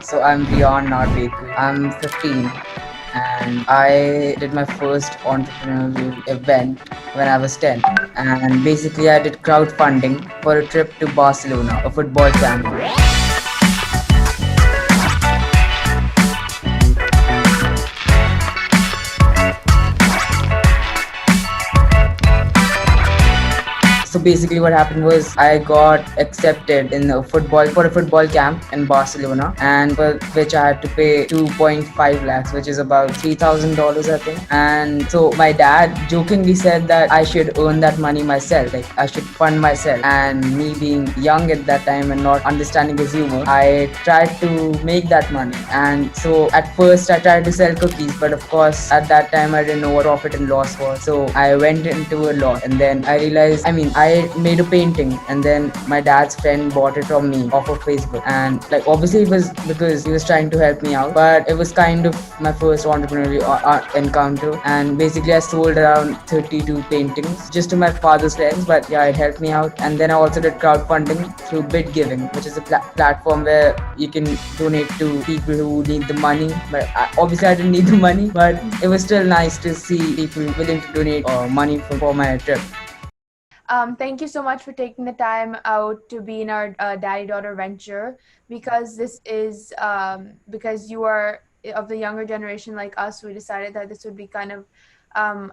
So I'm Rian Narvekar. I'm 15 and I did my first entrepreneurial event when I was 10. And basically I did crowdfunding for a trip to Barcelona, a football camp. So basically what happened was I got accepted in a football camp in Barcelona, and for which I had to pay 2.5 lakhs, which is about $3,000 I think. And so my dad jokingly said that I should earn that money myself, like I should fund myself. And me being young at that time and not understanding his humor, I tried to make that money. And so at first I tried to sell cookies, but of course at that time I didn't know what profit and loss was. So I went into a loss, and then I realized, I made a painting, and then my dad's friend bought it from me off of Facebook. And like obviously it was because he was trying to help me out, but it was kind of my first entrepreneurial encounter. And basically I sold around 32 paintings just to my father's friends, but yeah, it helped me out. And then I also did crowdfunding through bit giving, which is a platform where you can donate to people who need the money. But obviously I didn't need the money, but it was still nice to see people willing to donate money for my trip. Thank you so much for taking the time out to be in our daddy-daughter venture, because this is because you are of the younger generation like us. We decided that this would be kind of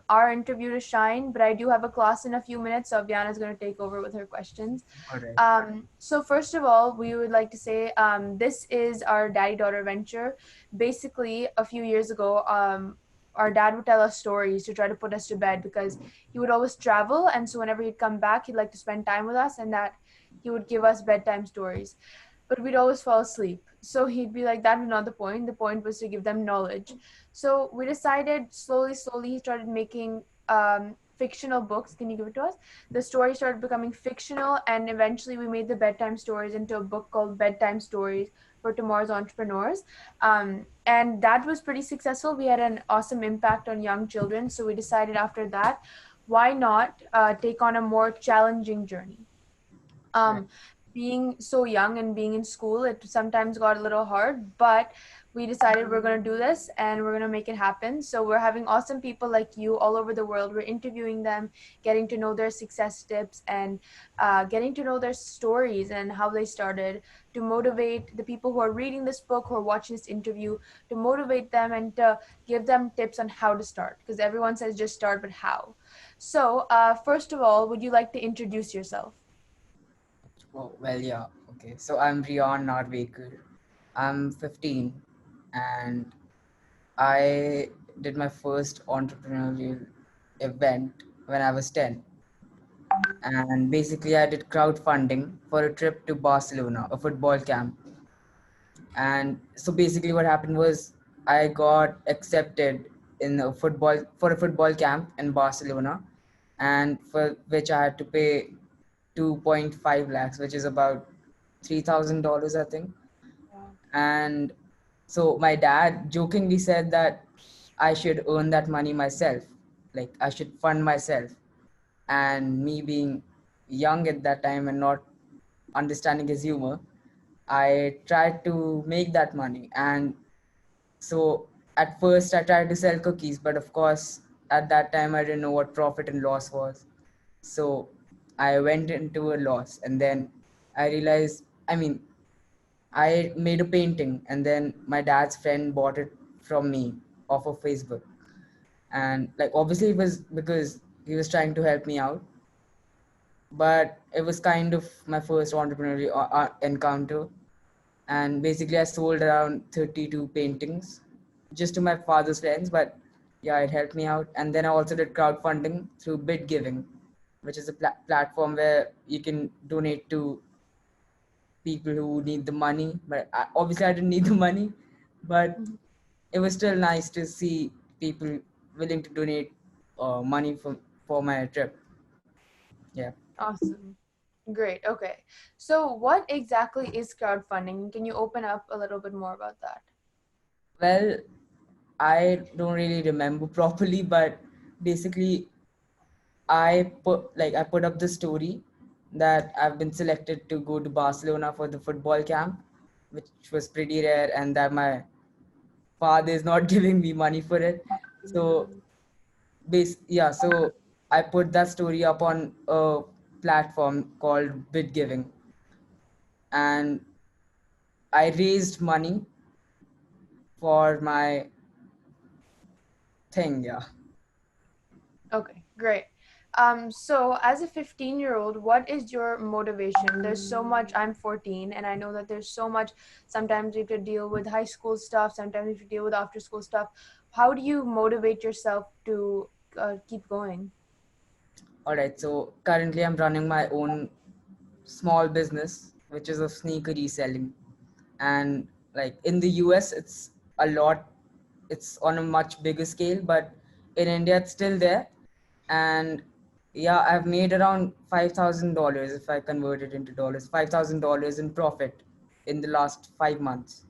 our interview to shine. But I do have a class in a few minutes, so Aviana is going to take over with her questions. All right. So first of all, we would like to say this is our daddy-daughter venture. Basically, a few years ago, our dad would tell us stories to try to put us to bed, because he would always travel, and so whenever he'd come back, he'd like to spend time with us, and that he would give us bedtime stories, but we'd always fall asleep. So he'd be like, that was not the point. The point was to give them knowledge. So we decided slowly he started making fictional books. Can you give it to us? The story started becoming fictional, and eventually we made the bedtime stories into a book called Bedtime Stories for Tomorrow's Entrepreneurs. And that was pretty successful. We had an awesome impact on young children. So we decided after that, why not take on a more challenging journey? Right. um, Being so young and being in school, it sometimes got a little hard, but we decided we're going to do this and we're going to make it happen. So we're having awesome people like you all over the world. We're interviewing them, getting to know their success tips, and getting to know their stories and how they started, to motivate the people who are reading this book, who are watching this interview, to motivate them and to give them tips on how to start, because everyone says just start, but how? So first of all, would you like to introduce yourself? Oh, well, yeah. Okay. So I'm Rian Narvekar. I'm 15 and I did my first entrepreneurial event when I was 10. And basically, I did crowdfunding for a trip to Barcelona, a football camp. And so basically, what happened was I got accepted in a football camp in Barcelona, and for which I had to pay 2.5 lakhs, which is about $3,000 I think. And so my dad jokingly said that I should earn that money myself, like I should fund myself. And me being young at that time and not understanding his humor, I tried to make that money. And so at first I tried to sell cookies, but of course at that time I didn't know what profit and loss was. So I went into a loss, and then I realized, I made a painting, and then my dad's friend bought it from me off of Facebook. And like obviously it was because he was trying to help me out, but it was kind of my first entrepreneurial encounter. And basically I sold around 32 paintings just to my father's friends, but yeah, it helped me out. And then I also did crowdfunding through bit giving, which is a platform where you can donate to people who need the money. But obviously I didn't need the money, but Mhm. it was still nice to see people willing to donate money for my trip. Yeah. Awesome. Great. Okay. So, what exactly is crowdfunding? Can you open up a little bit more about that? Well, I don't really remember properly, but basically I put up the story that I've been selected to go to Barcelona for the football camp. which was pretty rare, and that my father is not giving me money for it. So yeah, so I put that story up on a platform called Bid Giving, and I raised money for my thing. Yeah. Okay, great. So as a 15-year-old, what is your motivation? There's so much. I'm 14, and I know that there's so much. Sometimes you have to deal with high school stuff. Sometimes you have to deal with after school stuff. How do you motivate yourself to keep going? All right. So currently, I'm running my own small business, which is of sneaker reselling, and like in the US, it's a lot. It's on a much bigger scale, but in India, it's still there. And yeah, I've made around $5,000 if I convert it into dollars. $5,000 in profit in the last 5 months.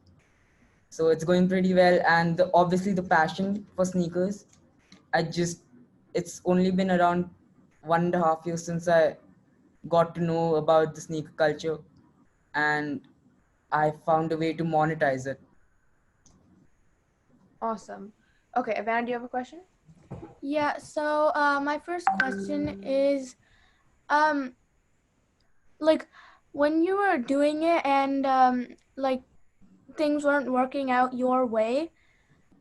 So it's going pretty well, and obviously the passion for sneakers. I just it's only been around 1.5 years since I got to know about the sneaker culture, and I found a way to monetize it. Awesome. Okay, Evan, do you have a question? Yeah, so my first question is um like when you were doing it and like things weren't working out your way,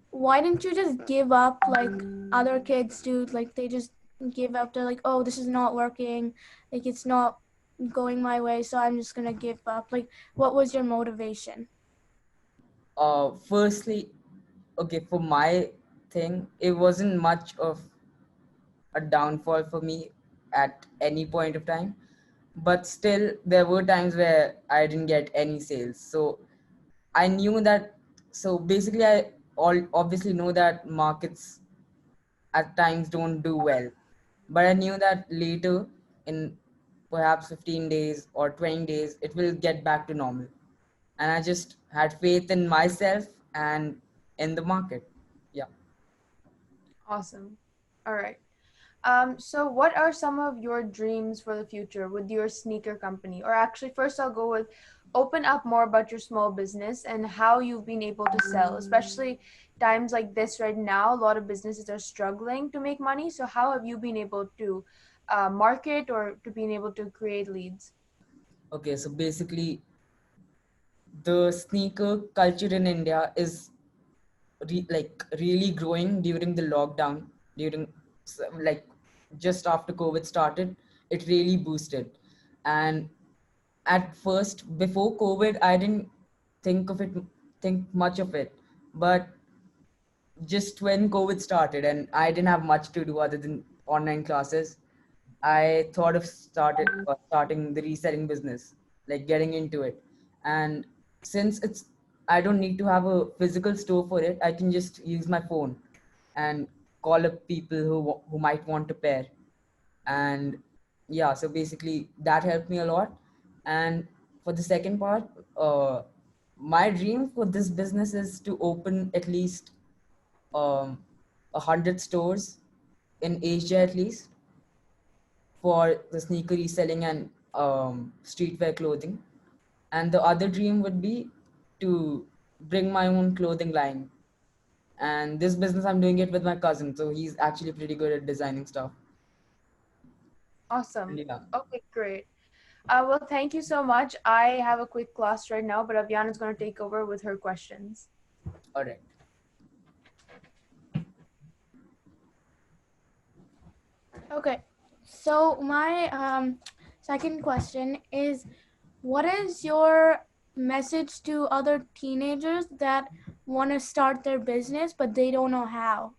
why didn't you just give up like other kids do? Like they just give up. They're like, oh, this is not working. Like it's not going my way, so I'm just gonna give up. Like, what was your motivation? Firstly, okay, for my thing, it wasn't much of a downfall for me at any point of time, but still there were times where I didn't get any sales. So I knew that. So basically, I all obviously know that markets at times don't do well, but I knew that later, in perhaps 15 days or 20 days, it will get back to normal. And I just had faith in myself and in the market. Yeah. Awesome. All right. So what are some of your dreams for the future with your sneaker company? Or actually, first I'll go with open up more about your small business and how you've been able to sell, especially times like this right now. A lot of businesses are struggling to make money. So how have you been able to market or to being able to create leads? Okay, so basically, the sneaker culture in India is really growing during the lockdown, during like just after COVID started. It really boosted. And at first, before COVID, I didn't think of it, think much of it. But just when COVID started and I didn't have much to do other than online classes, I thought of starting the reselling business, like getting into it. And since I don't need to have a physical store for it, I can just use my phone and call up people who might want to pair. And yeah, so basically that helped me a lot. And for the second part, uh, my dream for this business is to open at least 100 stores in Asia at least for the sneaker reselling and streetwear clothing. And the other dream would be to bring my own clothing line. And this business, I'm doing it with my cousin, so he's actually pretty good at designing stuff. And Awesome. yeah, Okay, great. Well, thank you so much. I have a quick class right now, but Aviana's going to take over with her questions. all right. Okay, so my second question is, what is your message to other teenagers that want to start their business but they don't know how?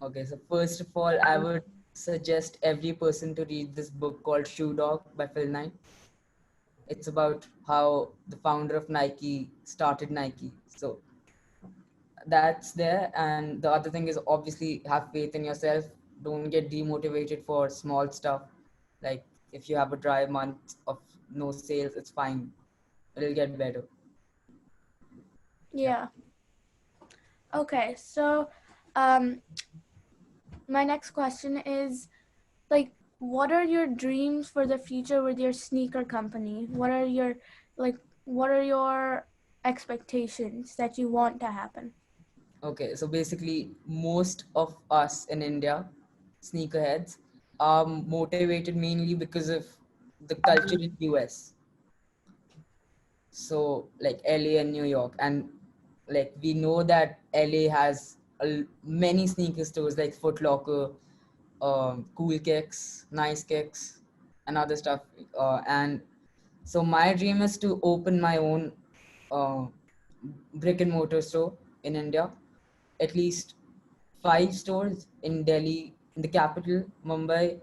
Okay, so first of all, I would suggest every person to read this book called Shoe Dog by Phil Knight. It's about how the founder of Nike started Nike. So that's there. And the other thing is obviously have faith in yourself. Don't get demotivated for small stuff. Like if you have a dry month of no sales, it's fine. It'll get better. Yeah. Yeah. Okay, so um, my next question is like, what are your dreams for the future with your sneaker company? What are your like what are your expectations that you want to happen? Okay, so basically, most of us in India, sneakerheads, are motivated mainly because of the culture in US. So like LA and New York, and like we know that LA has many sneaker stores like Foot Locker, Cool Kicks, Nice Kicks, and other stuff. And so my dream is to open my own uh, brick and mortar store in India, at least 5 stores in Delhi, in the capital, Mumbai,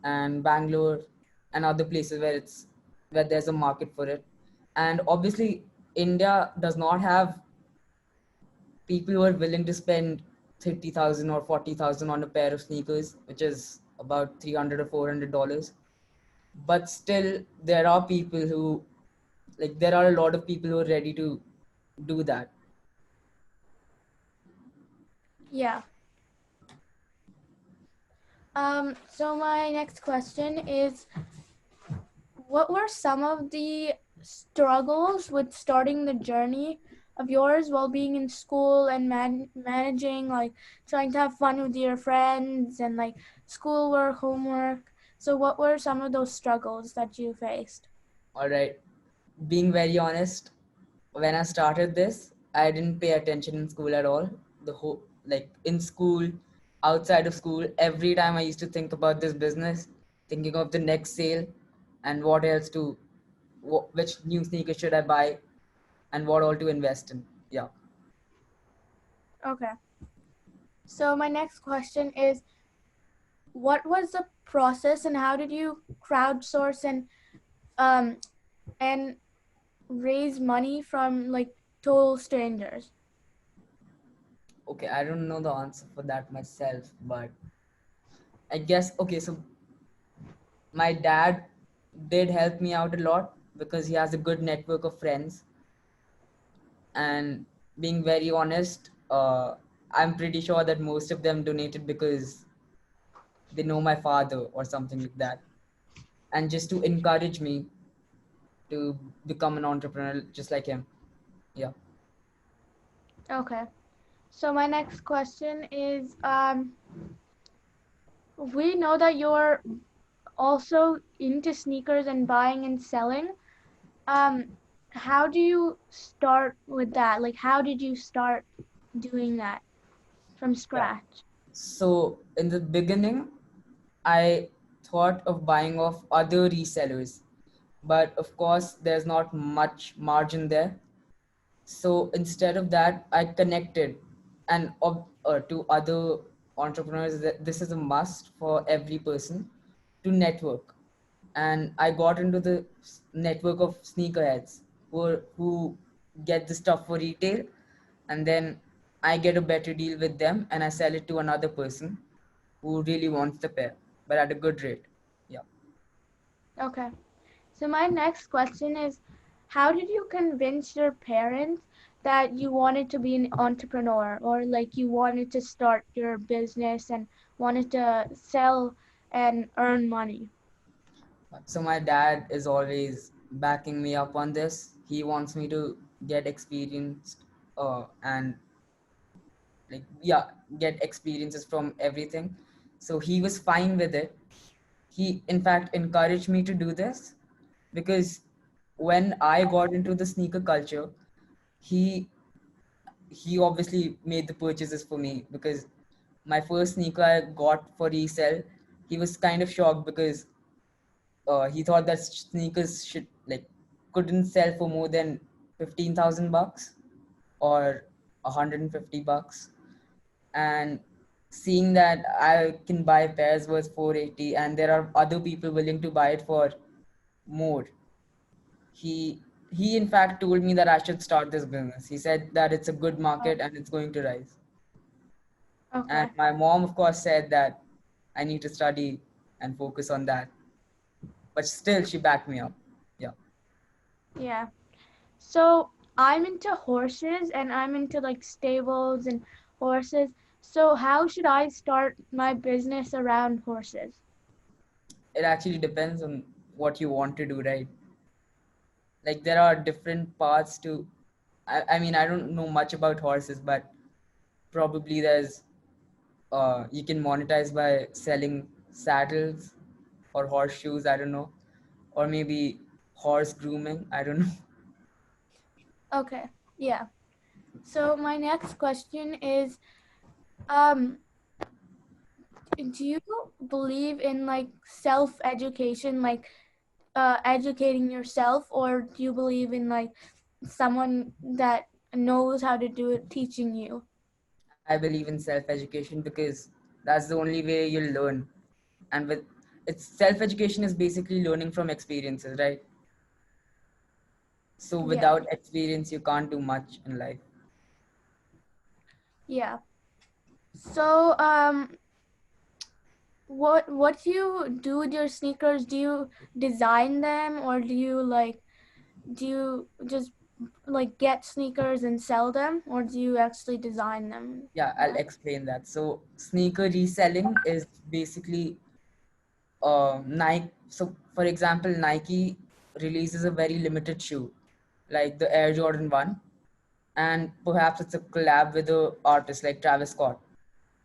and Bangalore, and other places where there's a market for it. And obviously, India does not have people who are willing to spend 30,000 or 40,000 on a pair of sneakers, which is about $300 or $400. But still, there are people who, like, there are a lot of people who are ready to do that. Yeah. So my next question is, what were some of the struggles with starting the journey of yours while being in school and managing, like trying to have fun with your friends and like schoolwork, homework? So what were some of those struggles that you faced? All right. Being very honest, when I started this, I didn't pay attention in school at all. The whole, like in school, outside of school, every time I used to think about this business, thinking of the next sale and what else to, which new sneaker should I buy and what all to invest in. Yeah. Okay. So my next question is, what was the process and how did you crowdsource um and raise money from like total strangers? Okay, I don't know the answer for that myself, but I guess, okay, so my dad did help me out a lot because he has a good network of friends. And being very honest, I'm pretty sure that most of them donated because they know my father or something like that, and just to encourage me to become an entrepreneur just like him. Yeah. Okay. So my next question is, we know that you're also into sneakers and buying and selling. Um, how do you start with that? Like, how did you start doing that from Yeah. scratch? So in the beginning, I thought of buying off other resellers, but of course, there's not much margin there. So instead of that, I connected and to other entrepreneurs. That this is a must for every person to network. And I got into the network of sneakerheads who get the stuff for retail, and then I get a better deal with them, and I sell it to another person who really wants the pair, but at a good rate. Yeah. Okay. So my next question is, how did you convince your parents that you wanted to be an entrepreneur or like you wanted to start your business and wanted to sell and earn money? So my dad is always backing me up on this. He wants me to get experienced, and like, yeah, get experiences from everything. So he was fine with it. He in fact encouraged me to do this because when I got into the sneaker culture, he he obviously made the purchases for me because my first sneaker I got for resale, he was kind of shocked because he thought that sneakers should like couldn't sell for more than 15,000 bucks or 150 bucks. And seeing that I can buy pairs worth 480 and there are other people willing to buy it for more, he he in fact told me that I should start this business. He said that it's a good Oh, market and it's going to rise. And okay. my mom, of course, said that I need to study and focus on that. But still, she backed me up. Yeah. Yeah. So I'm into horses and I'm into like stables and horses. So how should I start my business around horses? It actually depends on what you want to do, right? Like there are different paths to. I mean, I don't know much about horses, but probably there's you can monetize by selling saddles or horseshoes. I don't know, or maybe horse grooming. I don't know. Okay. Yeah. So my next question is, um, do you believe in like self-education, like educating yourself, or do you believe in like someone that knows how to do it teaching you? I believe in self-education because that's the only way you'll learn. And with it's self-education is basically learning from experiences, right? So Yeah. without experience, you can't do much in life. Yeah. So what do you do with your sneakers? Do you design them, or do you just like get sneakers and sell them, or do you actually design them? Yeah, I'll explain that. So sneaker reselling is basically Nike. So for example, Nike releases a very limited shoe, like the Air Jordan 1, and perhaps it's a collab with a artist like Travis Scott.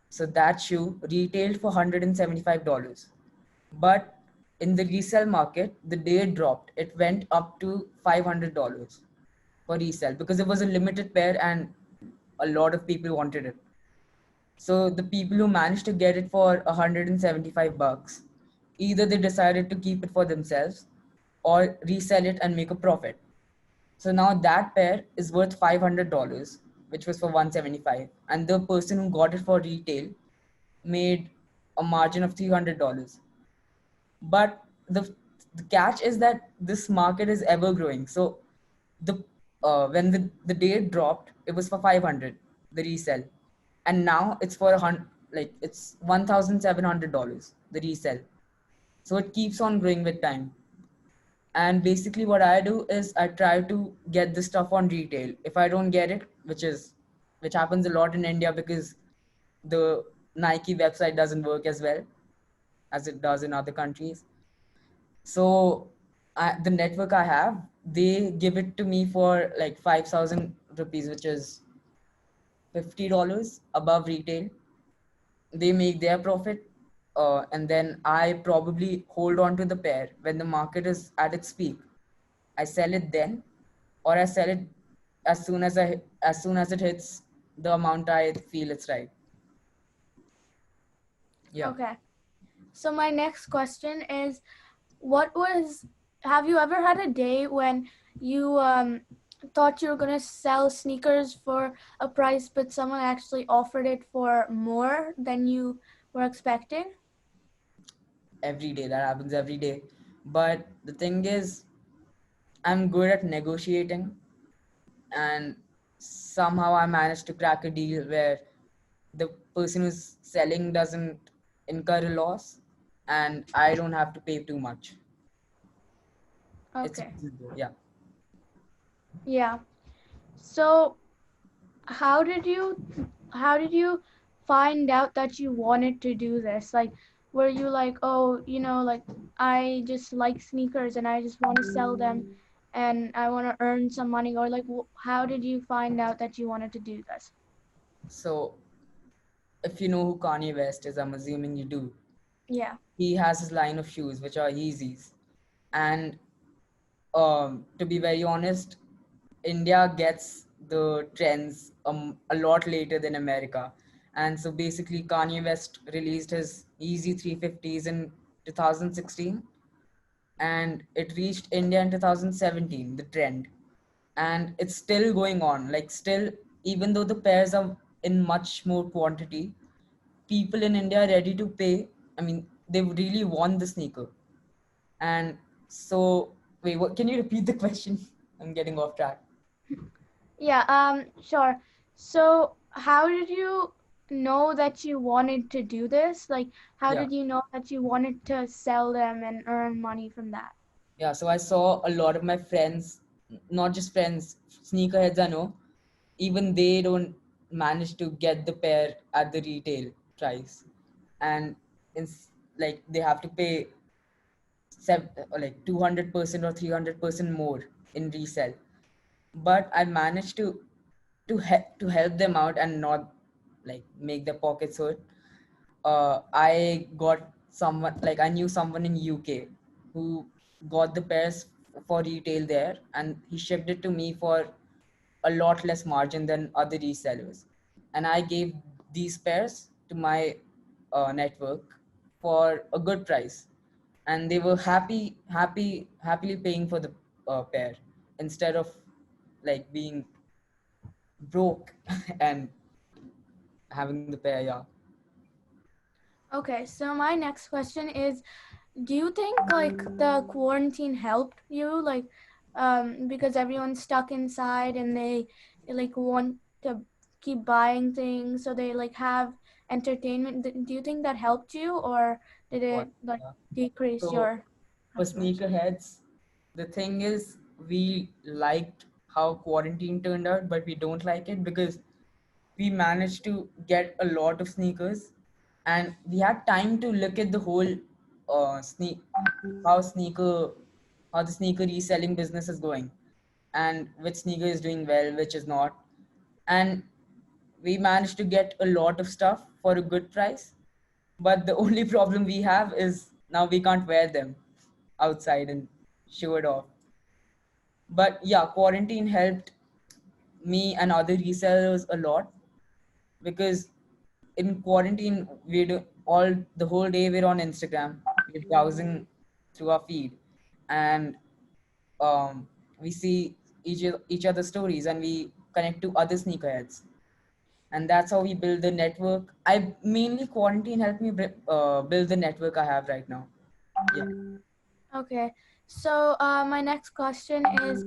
So that shoe retailed for $175. But in the resale market, the day it dropped, it went up to $500 for resale because it was a limited pair and a lot of people wanted it. So the people who managed to get it for 175 bucks, either they decided to keep it for themselves or resell it and make a profit. So now that pair is worth $500, which was for 175, and the person who got it for retail made a margin of $300. But the catch is that this market is ever growing. So the when the date dropped, it was for 500 the resell, and now it's for a hundred, like it's $1,700 the resell. So it keeps on growing with time. And basically, what I do is I try to get the stuff on retail. If I don't get it, which happens a lot in India because the Nike website doesn't work as well as it does in other countries. So the network I have, they give it to me for like 5,000 rupees, which is $50 above retail. They make their profit, and then I probably hold on to the pair when the market is at its peak. I sell it then, or I sell it as soon as it hits the amount I feel it's right. Yeah. Okay. So my next question is, what was have you ever had a day when you thought you were going to sell sneakers for a price, but someone actually offered it for more than you were expecting? Every day that happens every day. But the thing is, I'm good at negotiating, and somehow I managed to crack a deal where the person who's selling doesn't incur a loss and I don't have to pay too much. It's Okay. simple, yeah. Yeah. So how did you how did you find out that you wanted to do this? Like, were you like, oh, like I just like sneakers and I just want to sell them and I want to earn some money, or like how did you find out that you wanted to do this? So if you know who Kanye West is, I'm assuming you do. Yeah. He has his line of shoes which are Yeezys, and to be very honest, India gets the trends a lot later than America. And so basically, Kanye West released his Easy 350s in 2016, and it reached India in 2017, the trend. And it's still going on. Like, still, even though the pairs are in much more quantity, people in India are ready to pay. I mean, they really want the sneaker. And so, wait, what? Can you repeat the question? I'm getting off track. Yeah, sure. So, how did you know that you wanted to do this? Like, how Yeah. did you know that you wanted to sell them and earn money from that? Yeah, so I saw a lot of my friends, not just friends, sneakerheads I know, even they don't manage to get the pair at the retail price. And it's like they have to pay like 200% or 300% more in resell, but I managed to help them out and not like make their pockets hurt. I got someone, like I knew someone in UK who got the pairs for retail there, and he shipped it to me for a lot less margin than other resellers. And I gave these pairs to my network for a good price, and they were happily paying for the pair instead of like being broke and having the pair. Yeah. Okay, so my next question is, do you think like the quarantine helped you, like because everyone's stuck inside and they like want to keep buying things, so they like have entertainment? Do you think that helped you, or did What? it like Yeah. decrease So your for customers? sneakerheads, the thing is, we liked how quarantine turned out, but we don't like it because we managed to get a lot of sneakers, and we had time to look at the whole sneak how sneaker how the sneaker reselling business is going, and which sneaker is doing well, which is not. And we managed to get a lot of stuff for a good price, but the only problem we have is now we can't wear them outside and show it off. But yeah, quarantine helped me and other resellers a lot, because in quarantine we do all the whole day we're on Instagram, we're browsing through our feed, and we see each other's stories, and we connect to other sneakerheads, and that's how we build the network. I mainly quarantine helped me build the network I have right now. Yeah. Okay, so my next question is,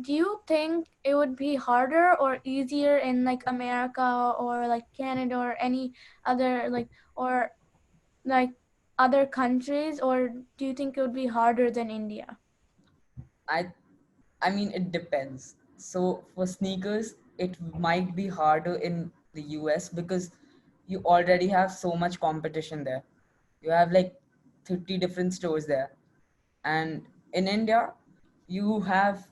do you think it would be harder or easier in like America or like Canada or any other or like other countries, or do you think it would be harder than India? I I mean, it depends. So for sneakers, it might be harder in the US because you already have so much competition there. You have like 30 different stores there. And in India, you have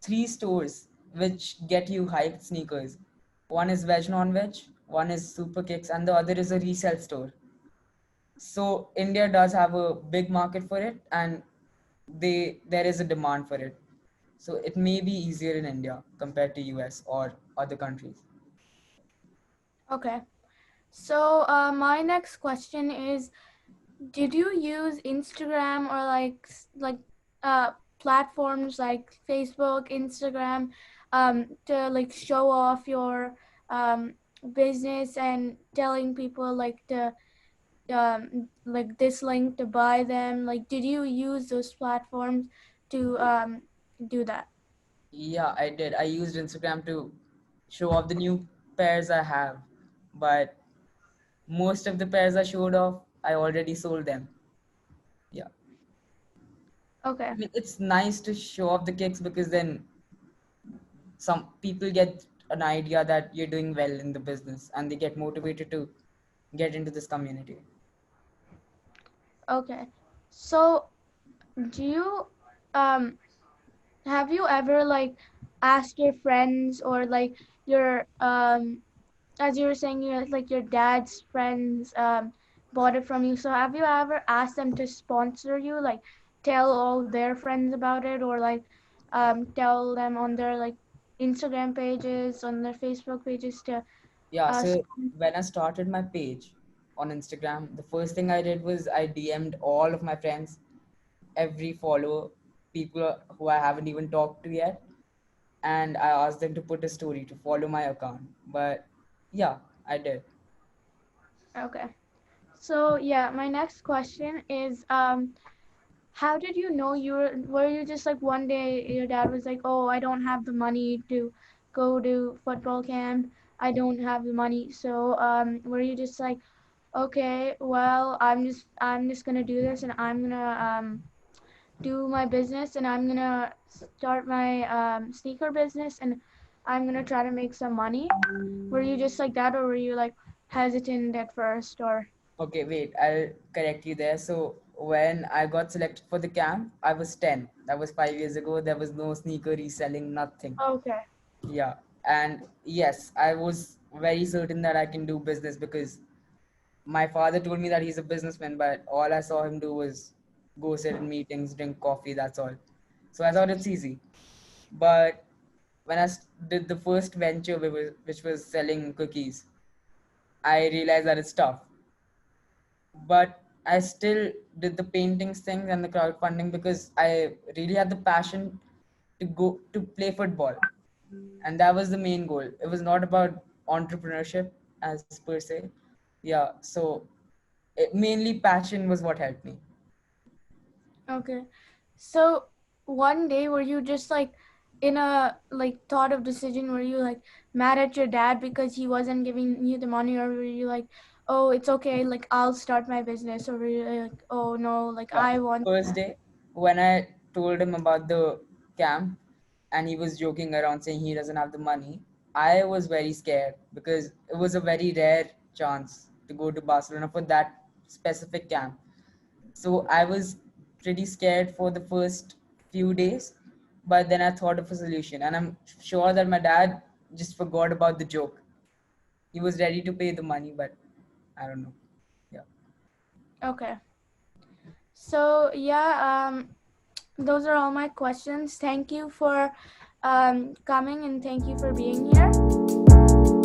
three stores which get you hyped sneakers. One is veg non veg, one is super kicks, and the other is a resale store. So India does have a big market for it, and there is a demand for it. So it may be easier in India compared to US or other countries. Okay, so my next question is, did you use Instagram or uh platforms like Facebook, Instagram, to like show off your um business and telling people like to like this link to buy them? Like, did you use those platforms to do that? Yeah, I did. I used Instagram to show off the new pairs I have, but most of the pairs I showed off, I already sold them. Yeah. Okay. I mean, it's nice to show off the kicks because then some people get an idea that you're doing well in the business, and they get motivated to get into this community. Okay. So, do you um have you ever like asked your friends or like your as you were saying, your dad's friends bought it from you, so have you ever asked them to sponsor you, like tell all their friends about it, or like tell them on their like Instagram pages, on their Facebook pages to Yeah, so sponsor? when I started my page on Instagram, the first thing I did was I DM'd all of my friends, every follower, people who I haven't even talked to yet, and I asked them to put a story to follow my account. But yeah, I did. Okay, so yeah, my next question is how did you know were you just like one day your dad was like, oh, I don't have the money to go to football camp, I don't have the money, so were you just like, okay, well, I'm just gonna do this, and I'm gonna do my business, and I'm gonna start my sneaker business, and I'm gonna try to make some money? Were you just like that, or were you like hesitant at first, or? Okay, wait, I'll correct you there. So when I got selected for the camp, I was 10. That was 5 years ago. There was no sneaker reselling, nothing. Okay. Yeah. And yes, I was very certain that I can do business because my father told me that he's a businessman, but all I saw him do was go sit in meetings, drink coffee, that's all. So I thought it's easy. But when did the first venture, which was selling cookies, I realized that it's tough. But I still did the paintings thing and the crowdfunding because I really had the passion to go to play football. And that was the main goal. It was not about entrepreneurship as per se. Yeah, so mainly passion was what helped me. Okay. So one day were you just like in a like thought of decision, were you like mad at your dad because he wasn't giving you the money, or were you like, oh, it's okay, like I'll start my business, or were you like, oh no, like Yeah, I want. first day when I told him about the camp and he was joking around saying he doesn't have the money, I was very scared because it was a very rare chance to go to Barcelona for that specific camp. So I was pretty scared for the first few days, but then I thought of a solution, and I'm sure that my dad just forgot about the joke. He was ready to pay the money, but I don't know. Yeah. Okay. So yeah, those are all my questions. Thank you for coming, and thank you for being here.